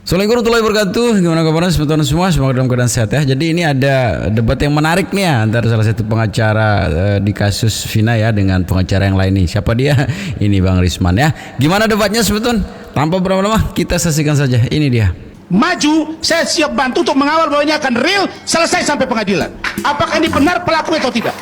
Assalamualaikum warahmatullahi wabarakatuh. Gimana kabarnya teman-teman semua? Semoga dalam keadaan sehat ya. Jadi ini ada debat yang menarik nih ya antara salah satu pengacara di kasus Vina ya dengan pengacara yang lain nih. Siapa dia? Ini Bang Risman ya. Gimana debatnya sebetulnya? Tanpa berlama-lama kita saksikan saja. Ini dia. Maju, saya siap bantu untuk mengawal bahwa ini akan real selesai sampai pengadilan. Apakah ini benar pelaku atau tidak?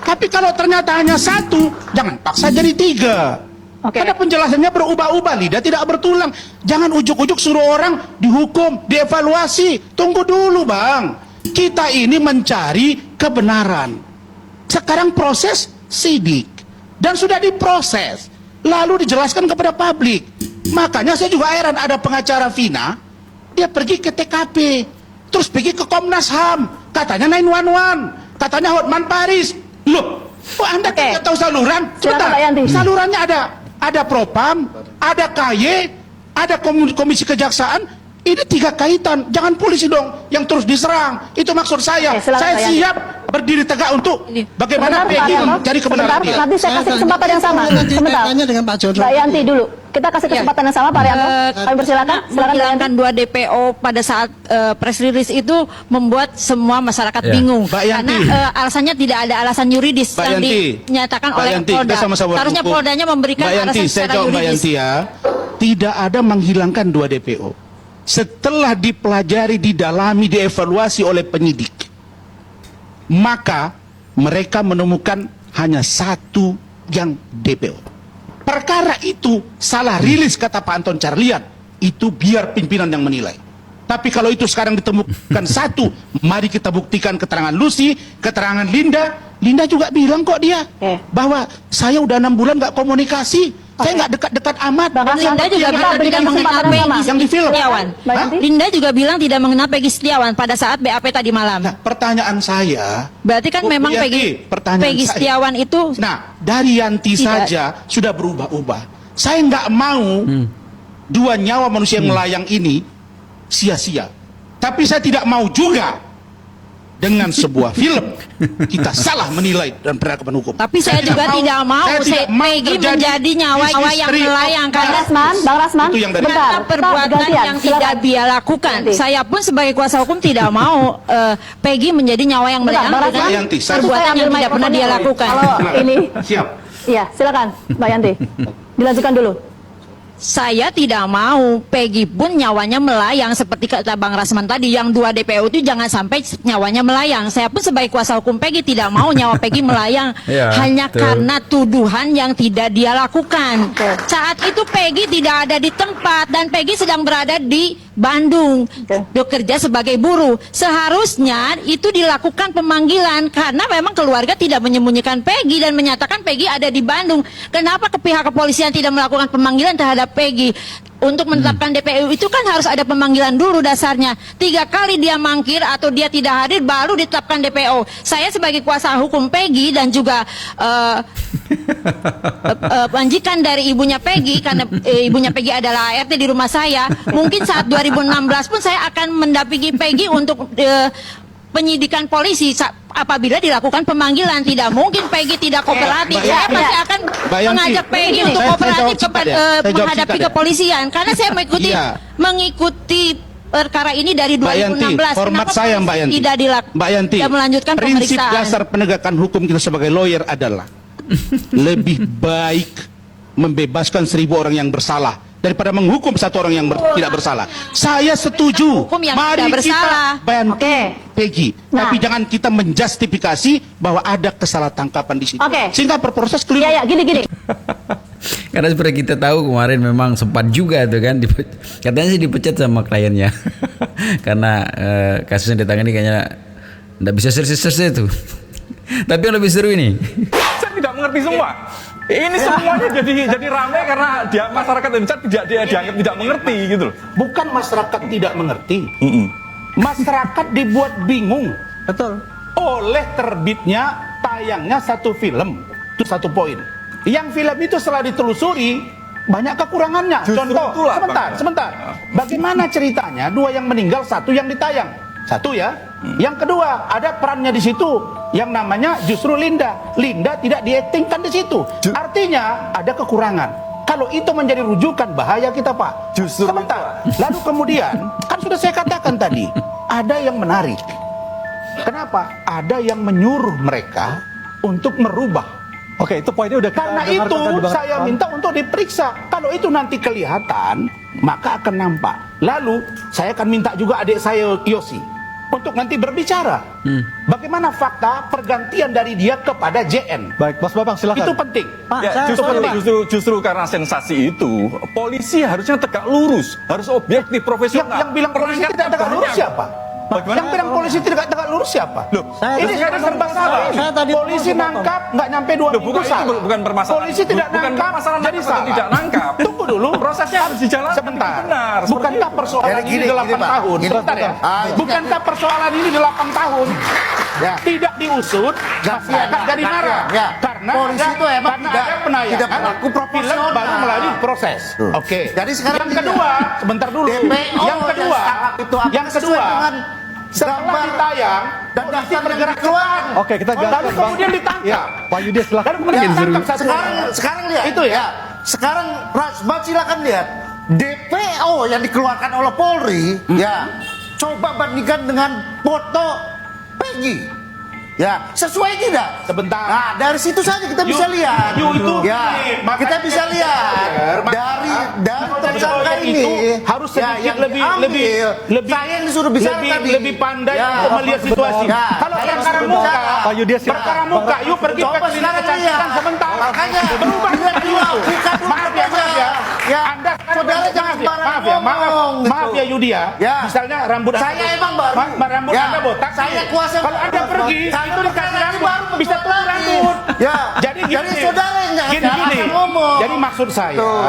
Tapi kalau ternyata hanya satu, jangan paksa jadi tiga. Karena penjelasannya berubah-ubah, lidah tidak bertulang. Jangan ujuk-ujuk suruh orang dihukum, dievaluasi. Tunggu dulu bang. Kita ini mencari kebenaran. Sekarang proses sidik. Dan sudah diproses. Lalu dijelaskan kepada publik. Makanya saya juga heran ada pengacara Vina. Dia pergi ke TKP. Terus pergi ke Komnas HAM. Katanya 911. Katanya Hotman Paris. Loh, kok Anda tidak tahu saluran? Sebentar, salurannya ada Propam, ada KY, ada Komisi Kejaksaan. Ini tiga kaitan. Jangan polisi dong yang terus diserang. Itu maksud saya. Saya siap berdiri tegak untuk bagaimana Peggy mencari kebenaran. Nanti saya kasih kesempatan yang sama. Sebentar. Dengan Pak Jodoh. Mbak Yanti dulu. Kita kasih kesempatan yang sama Pak Rianto. Kami persilakan. Menghilangkan 2 DPO pada saat press release itu membuat semua masyarakat bingung. Karena alasannya tidak ada alasan yuridis yang dinyatakan oleh Polda. Seharusnya Poldanya memberikan alasan secara yuridis. Ya, tidak ada menghilangkan 2 DPO. Setelah dipelajari, didalami, dievaluasi oleh penyidik, maka mereka menemukan hanya satu yang DPO. Perkara itu salah rilis kata Pak Anton Carlian, itu biar pimpinan yang menilai. Tapi kalau itu sekarang ditemukan satu, mari kita buktikan keterangan Lucy, keterangan Linda. Linda juga bilang kok dia bahwa saya udah 6 bulan nggak komunikasi. Saya nggak dekat-dekat amat. Linda juga bilang tidak mengenal Peggy Setiawan. Linda juga bilang tidak mengenal Peggy Setiawan pada saat BAP tadi malam. Nah, pertanyaan saya. Berarti kan memang Peggy Setiawan itu. Nah, dari Yanti saja sudah berubah-ubah. Saya nggak mau 2 nyawa manusia yang melayang ini sia-sia. Tapi saya tidak mau juga dengan sebuah film kita salah menilai dan berhadapan hukum. Tapi saya juga tidak mau Peggy menjadi nyawa yang melayang. Bang Rasman, karena perbuatan yang tidak dia lakukan. Saya pun sebagai kuasa hukum tidak mau Peggy menjadi nyawa yang melayang dengan perbuatan yang tidak pernah dia lakukan. Kalau ini siap. Iya, silakan Mbak Yanti. Dilanjutkan dulu. Saya tidak mau Peggy pun nyawanya melayang seperti kata Bang Rasman tadi, yang 2 DPO itu jangan sampai nyawanya melayang. Saya pun sebagai kuasa hukum Peggy tidak mau nyawa Peggy melayang hanya karena tuduhan yang tidak dia lakukan. Saat itu Peggy tidak ada di tempat dan Peggy sedang berada di Bandung bekerja sebagai buruh. Seharusnya itu dilakukan pemanggilan karena memang keluarga tidak menyembunyikan Peggy dan menyatakan Peggy ada di Bandung. Kenapa pihak kepolisian tidak melakukan pemanggilan terhadap Peggy? Untuk menetapkan DPO itu kan harus ada pemanggilan dulu dasarnya. 3 kali dia mangkir atau dia tidak hadir baru ditetapkan DPO. Saya sebagai kuasa hukum Peggy dan juga majikan dari ibunya Peggy, karena ibunya Peggy adalah ART di rumah saya. Mungkin saat 2016 pun saya akan mendampingi Peggy untuk penyidikan polisi apabila dilakukan pemanggilan. Tidak mungkin Peggy tidak kooperatif. Saya pasti akan mengajak Peggy untuk kooperatif menghadapi kepolisian karena saya mengikuti perkara ini dari 2016. Format saya Mbak Yanti. Tidak melanjutkan prinsip pemeriksaan. dasar penegakan hukum kita sebagai lawyer adalah lebih baik membebaskan 1000 orang yang bersalah daripada menghukum 1 orang yang tidak bersalah. Saya setuju. Mari kita bantu Peggy. Tapi jangan kita menjustifikasi bahwa ada kesalahtangkapan di situ. Sehingga berproses keliru. Iya, gini. Karena seperti kita tahu kemarin memang sempat juga tuh kan katanya sih dipecat sama kliennya karena kasusnya ditangani kayaknya nggak bisa serius itu. Tapi yang lebih seru ini. Saya tidak mengerti semua. Ini semuanya jadi ramai karena masyarakat Indonesia dianggap tidak mengerti gitu loh. Bukan masyarakat tidak mengerti. Masyarakat dibuat bingung. Betul. Oleh terbitnya tayangnya satu film. Itu 1 poin. Yang film itu setelah ditelusuri banyak kekurangannya. Contoh, sebentar. Bagaimana ceritanya 2 yang meninggal, 1 yang ditayang? 1 ya. Yang kedua, ada perannya di situ yang namanya justru Linda. Linda tidak diaktingkan di situ. Artinya ada kekurangan. Kalau itu menjadi rujukan, bahaya kita, Pak. Justru sebentar. Lalu kemudian, kan sudah saya katakan tadi, ada yang menarik. Kenapa? Ada yang menyuruh mereka untuk merubah. Oke, itu poinnya udah kita Karena dengarkan itu tadi, Bang saya Rasman. minta untuk diperiksa. Kalau itu nanti kelihatan, maka akan nampak. Lalu saya akan minta juga adik saya Yosi untuk nanti berbicara. Bagaimana fakta pergantian dari dia kepada JN? Baik, Mas Bambang silakan. Itu penting. Pak, Ya, saya justru karena sensasi itu, polisi harusnya tegak lurus, harus objektif, profesional. Yang bilang polisi Perangkat tidak tegak lurus banyak. siapa? Bagaimana? Yang bilang polisi tidak tegak lurus siapa? Loh, Ini saya serba salah. saya tadi Polisi nangkap nggak nyampe 2 Loh, minggu bukan itu salah. bukan permasalahan. Polisi tidak Bukan nangkap permasalahan jadi nangkap atau salah. tidak nangkap. Tunggu dulu. Prosesnya harus dijalankan Sebentar. dengan benar. Seperti Bukankah itu. persoalan Jadi ini gini, 8 Pak. tahun? Gini, Sebentar ya. ini Bukankah persoalan ini 8 tahun? Ya. Tidak diusut, masyarakat jadi marah. Ya. Karena Polisi ada- itu emang karena tidak- ada penayangan tidak berlaku proporsional. film baru melalui proses. Tuh. Oke. Jadi sekarang yang kedua, sebentar dulu. DPO yang kedua, itu apa yang sesuai kedua, dengan setelah gambar ditayang dan polisi daftar yang bergerak dikeluarkan. Oke, kita lalu ganti, Bang. kemudian ditangkap. Ya, Pak Yudi silakan. Lalu kemudian ditangkap satu Sekarang lihat Itu ya. Sekarang Rasman silakan lihat DPO yang dikeluarkan oleh Polri. Ya, coba bandingkan dengan foto Peggy. Ya, sesuai tidak? Sebentar. Nah, dari situ saja kita bisa lihat. itu Ya, kita bisa lihat dari tersangka ini harus sedikit yang lebih diambil. Saya yang disuruh bicara tadi. lebih pandai Ya, untuk melihat situasi. Ya, Kalau saya perkara disuruh muka, bicara. Pak Yudi silakan. perkara muka, yuk pergi Coba ke klinik silakan kecantikan lihat. sebentar. Makanya berubah lihat dulu, bukan Maaf ya, maaf ya. Ya, Anda saudara jangan maaf ya, maaf ya Yudi ya. Ya. Misalnya rambut Saya Anda emang baru. rambut Ya. Anda botak. Saya kuasa. Kalau Anda pergi, Saya itu dikasih nanti rambut, baru bisa betul turun lagi. rambut. Ya. Jadi gini, saudara yang jangan gini. asal ngomong. Jadi maksud saya, Tuh.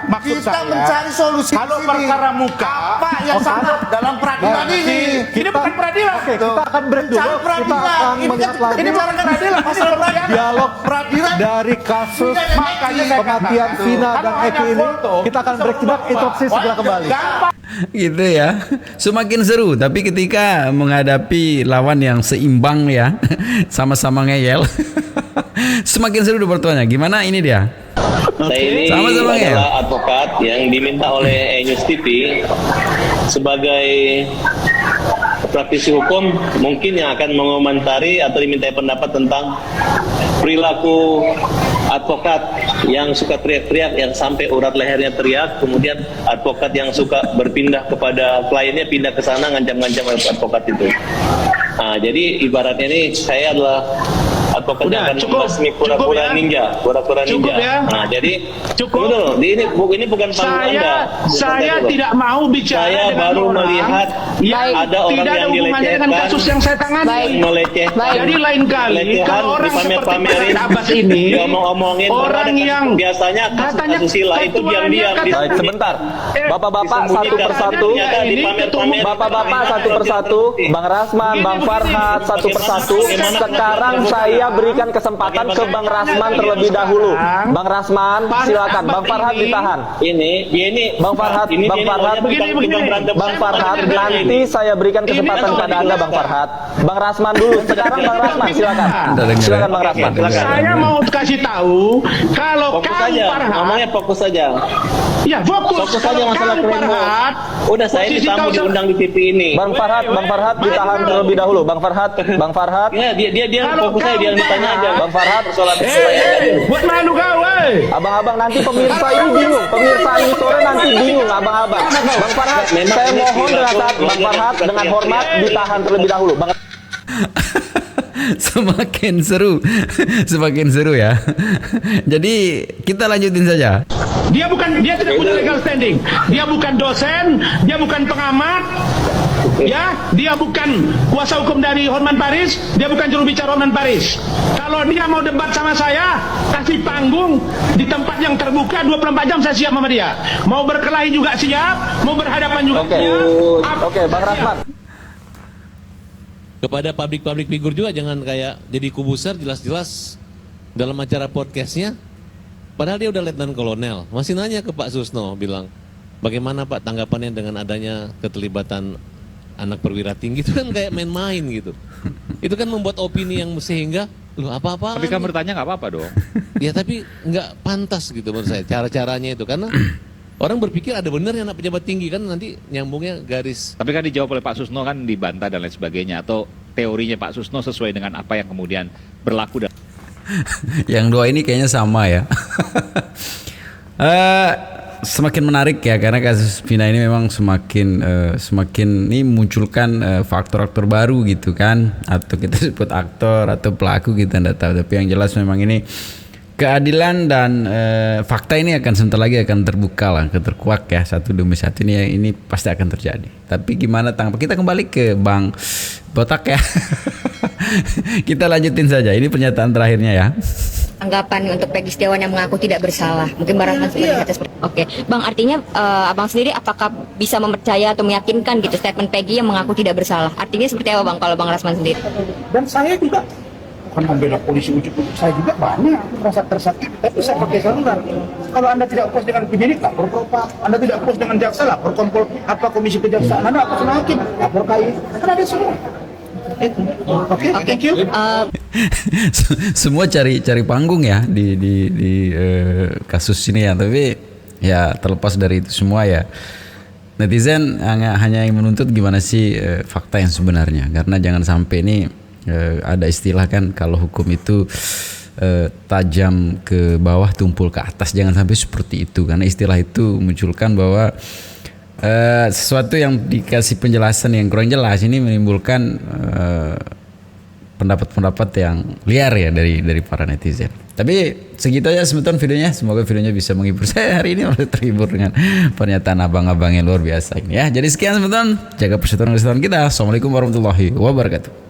maksud Kita saya, mencari solusi kalau di sini. perkara muka, Apa yang salah dalam peradilan ini? ini bukan peradilan. Oke, kita akan break dulu. Cari Kita peradilan. akan Ini melihat kan lagi Ini bukan peradilan, masalah peradilan. dialog Peradilan. dari kasus Makanya saya kematian katakan, Vina dan kalau Eki hanya ini. foto, Kita akan break sebentar, interupsi segera kembali. Gampang. Gitu ya. Semakin seru, tapi ketika menghadapi lawan yang seimbang ya, sama-sama ngeyel. Semakin seru debat-debatnya. Gimana ini dia? Saya ini Sama-sama, ya? adalah advokat yang diminta oleh News TV sebagai praktisi hukum mungkin yang akan mengomentari atau dimintai pendapat tentang perilaku advokat yang suka teriak-teriak, yang sampai urat lehernya teriak, kemudian advokat yang suka berpindah kepada kliennya, pindah ke sana ngancam-ngancam advokat itu. Nah, jadi ibaratnya ini saya adalah advokat yang Udah, akan cukup, membasmi cukup pura-pura ya. ninja, pura-pura Cukup ninja. ya. Nah, jadi Cukup. betul, ini bukan panggung Anda. Saya Bukan, tidak mau bicara Saya dengan baru orang melihat yang ada orang tidak ada yang hubungannya dengan dilecehkan, kasus yang saya tangani. melecehkan. Jadi lain kali pelecehan, kalau orang seperti dipamer-pamerin, Pak Abbas ini, diomong-omongin, baru ada orang kasus- yang biasanya kasus katanya asusila itu ketuanya diam-diam. kata- Baik, sebentar. Bapak-bapak satu Disembunyikan. persatu. Ternyata Ini dipamer-pamer. Bapak-bapak satu persatu, Bang Rasman, Bang Farhad satu persatu. Sekarang saya berikan kesempatan ke Bang Rasman terlebih dahulu. Bang Rasman, silakan. Bang Farhad ditahan. Ini, dia ini Bang Farhad, ini Bang dia Farhad, maunya tukang begini. berantem. Bang Farhad, Ini. nanti saya berikan kesempatan Ini kepada Anda, Bang Farhad. Bang Rasman dulu. Sekarang Bang Rasman, silakan. Silakan Bang Rasman. Silakan. Saya mau kasih tahu kalau Fokus kamu saja, Farhad, ngomongnya fokus saja. ya fokus Fokus saja kalau masalah kamu Krembo. Farhad, Udah saya posisi ditamu kau se- diundang di TV ini. Bang Farhad ditahan terlebih dahulu. Bang Farhad, Bang Farhad. Ya, dia Kalau fokus saya, dia kamu ditanya aja. Bang Farhad, Persoalan buat malu kau, weh. abang-abang nanti pemirsa ini bingung. Pemirsa ini sore nanti bingung, abang-abang. Bang Farhad, saya mohon dengan taat, Bang Farhad dengan hormat ditahan terlebih dahulu. Bang Semakin seru. Semakin seru ya. Jadi kita lanjutin saja. Dia tidak punya legal standing. Dia bukan dosen, dia bukan pengamat. Ya, dia bukan kuasa hukum dari Hotman Paris, dia bukan juru bicara Hotman Paris. Kalau dia mau debat sama saya, kasih panggung di tempat yang terbuka 24 jam saya siap sama dia. Mau berkelahi juga siap, mau berhadapan juga Oke. siap. Oke, Bang Rasman. Kepada public figure juga jangan kayak jadi kubuser jelas-jelas dalam acara podcastnya. Padahal dia udah letnan kolonel, masih nanya ke Pak Susno, bilang bagaimana Pak tanggapannya dengan adanya keterlibatan anak perwira tinggi. Itu kan kayak main-main gitu. Itu kan membuat opini yang sehingga Loh apa-apa? Tapi kan bertanya nggak apa-apa dong. Ya tapi nggak pantas gitu menurut saya cara-caranya itu, karena orang berpikir ada benernya anak pejabat tinggi kan nanti nyambungnya garis. Tapi kan dijawab oleh Pak Susno kan dibantah dan lain sebagainya, atau teorinya Pak Susno sesuai dengan apa yang kemudian berlaku. Yang dua ini kayaknya sama ya. Semakin menarik ya, karena kasus Vina ini memang semakin ini munculkan faktor-faktor baru gitu kan, atau kita sebut aktor atau pelaku, kita tidak tahu. Tapi yang jelas memang ini keadilan dan fakta ini akan sebentar lagi akan terbuka lah, terkuak ya, satu demi satu ini pasti akan terjadi. Tapi gimana tanggapan kita, kembali ke Bang Botak ya. Kita lanjutin saja, ini pernyataan terakhirnya ya. Anggapan untuk Peggy Setiawan yang mengaku tidak bersalah. Mungkin Bang Rasman sudah lihat seperti. Oke, Bang, artinya Abang sendiri apakah bisa mempercaya atau meyakinkan gitu statement Peggy yang mengaku tidak bersalah? Artinya seperti apa Bang kalau Bang Rasman sendiri? Dan saya juga bukan membela polisi ujuk-ujuk, saya juga banyak merasa tersakiti, tapi saya pakai saluran. Kalau Anda tidak puas dengan penyidik, lapor propam. Anda tidak puas dengan jaksa, lapor komisi kejaksaan. Anda lapor sama hakim, lapor KI. Kan ada semua. Oke, thank you. Semua cari panggung ya di kasus ini ya, tapi ya terlepas dari itu semua ya, netizen hanya ingin menuntut gimana sih fakta yang sebenarnya, karena jangan sampai ini ada istilah kan, kalau hukum itu tajam ke bawah tumpul ke atas, jangan sampai seperti itu, karena istilah itu munculkan bahwa sesuatu yang dikasih penjelasan yang kurang jelas ini menimbulkan pendapat-pendapat yang liar ya dari para netizen. Tapi segitu aja sebentar videonya, semoga videonya bisa menghibur. Saya hari ini malah terhibur dengan pernyataan abang-abang yang luar biasa ini ya. Jadi sekian sebentar, jaga persatuan kita. Assalamualaikum warahmatullahi wabarakatuh.